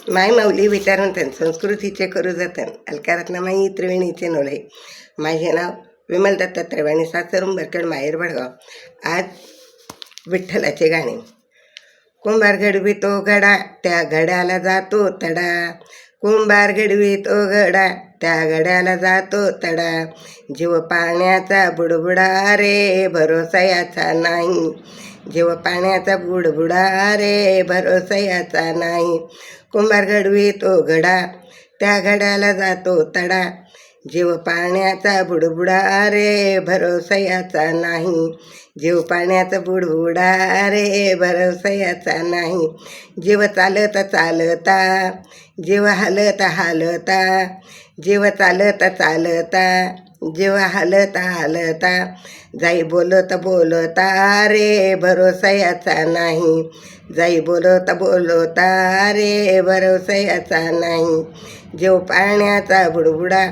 माय माऊली विचारवंतन संस्कृतीचे करू जतन अलकारातनं माई त्रिवेणीचे नोळे. माझे नाव विमल दत्त त्रिवेणी, सासरून बरकड, माहेर बडगाव. आज विठ्ठलाचे गाणे. कुंभार घडवितो घडा, त्या घड्याला जातो तडा. कुंभार घडवितो घडा, त्या घड्याला जातो तडा. जीव पाण्याचा बुडबुडा रे, भरोसा याचा नाही. जीव पाण्याचा बुडबुडा रे, भरोसा याचा नाही. कुंभार घडवितो घडा, त्या घड्याला जातो तडा. जीव पाण्याचा बुडबुडा रे, भरोसा याचा नाही. जीव पाण्याचा बुडबुडा रे, भरोसा याचा नाही. जीव चालता चालता, जीव हालता हालता. जीव चालता चालता, जीव हालता हालता. जाई बोलता बोलता रे, भरोसा याचा नाही. जाई बोलता बोलता रे, भरोसा याचा नाही. जीव पाण्याचा बुडबुडा,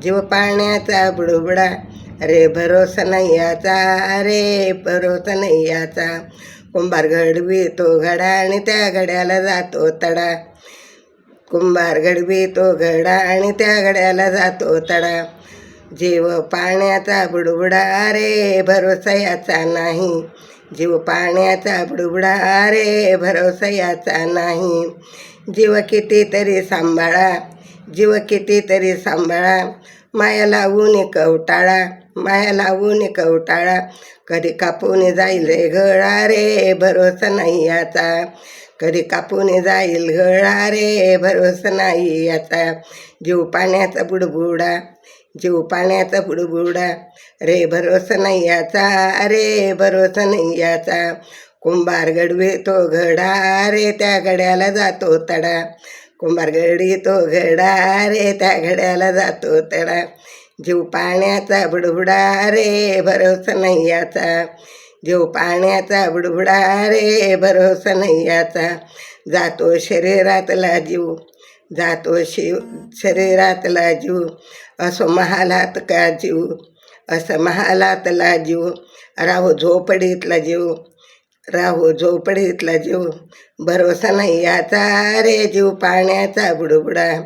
जीव पाण्याचा बुडबुडा रे, भरोसा नाही याचा रे, भरोसा नाही याचा. कुंभार घडवितो घडा आणि त्या घड्याला जातो तडा. कुंभार घडवितो घडा आणि त्या घड्याला जातो तडा. जीव पाण्याचा बुडबुडा रे, भरोसा याचा नाही. जीव पाण्याचा बुडबुडा रे, भरोसा याचा नाही. जीव कितीतरी सांभाळा, जीव कितीतरी सांभाळा. माया लावून कवटाळा, माया लावून कवटाळा. कधी कापून जाईल गळा रे, भरोसा नाही याचा. कधी कापून जाईल गळा रे, भरोसा नाही याचा. जीव पाण्याचा बुडबुडा, जीव पाण्याचा बुडबुडा रे, भरोसा नाही याचा रे, भरोसा नाही याचा. कुंभार घडवितो घडा रे, त्या घड्याला जातो तडा. कुंभार घडवितो घडा रे, त्या घड्याला जातो तडा. जीव पाण्याचा बुडबुडा रे, भरोसा नाही याचा. जीव पाण्याचा बुडबुडा रे, भरोसा नाही याचा. जातो शरीरातला जीव, जातो शरीरातला जीव. असो महालात का जीव, असं महालातला जीव. राहू झोपडीतला जीव, राहू झोपडीतला जीव. भरोसा नाही याचा रे, जीव पाण्याचा बुडबुडा.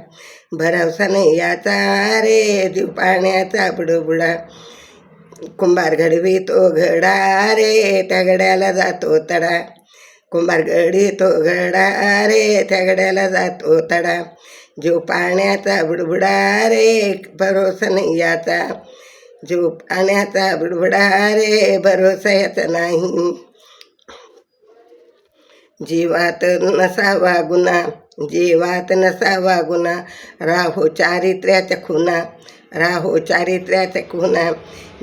भरोसा नाही याचा रे, जीव पाण्याचा बुडबुडा. कुंभार घडवितो घडा रे, त्या घड्याला जातो तडा. कुंभार घडवितो घडा रे, त्या घड्याला जातो तडा. जीव पाण्याचा बुडबुडा रे, भरोसा नाही याचा. जीव पाण्याचा बुडबुडा रे, भरोसा याचा नाही. जीवात नसावा गुन्हा, जीवात नसावा गुन्हा. राहो चारित्र्याच्या खुना, राहो चारित्र्याच्या खुना.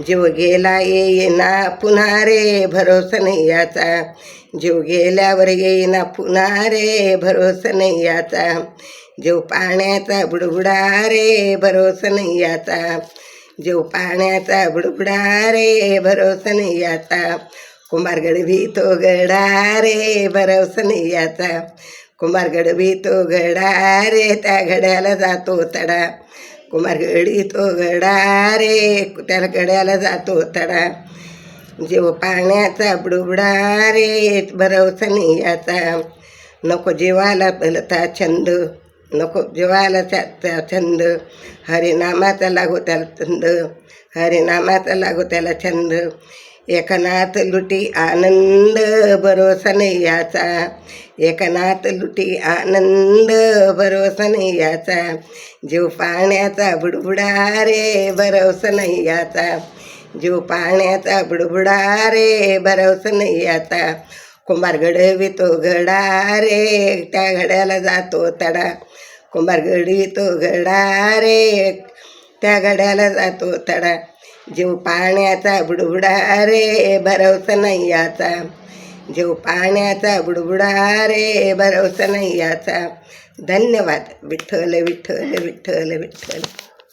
जीव गेला येईना पुन्हा रे, भरोसा नाही याचा. जीव गेल्यावर येईना पुन्हा रे, भरोसा नाही याचा. जीव पाण्याचा बुडबुडा रे, भरोसा नाही याचा. जीव पाण्याचा बुडबुडा रे, भरोसा नाही याचा. कुंभार घडवितो घडा रे, भरोसा नाही याचा. कुंभार घडवितो घडा रे, त्या घड्याला जातो तडा. कुंभार घडवितो घडा रे, त्या घड्याला जातो तडा. जीव पाण्याचा बुडबुडा रे, भरोसा नाही याचा. नको जीवाला भलता छंद, नको जीवाला त्याचा छंद. हरिनामाचा लागो त्याला छंद, हरिनामाचा लागो त्याला छंद. एकनाथ लुटी आनंद, भरोसा नाही याचा. एकनाथ लुटी आनंद, भरोसा नाही याचा. जीव पाण्याचा बुडबुडा रे, भरोसा नाही याचा. जीव पाण्याचा बुडबुडा रे, भरोसा नाही याचा. कुंभार घडवितो घडा रे, त्या घड्याला जातो तडा. कुंभार घडवितो घडा रे, त्या घड्याला जातो तडा. जीव पाण्याचा बुडबुडा रे, भरोसा नाही याचा. जीव पाण्याचा बुडबुडा रे, भरोसा नाही याचा. धन्यवाद. विठ्ठल विठ्ठल विठ्ठल विठ्ठल.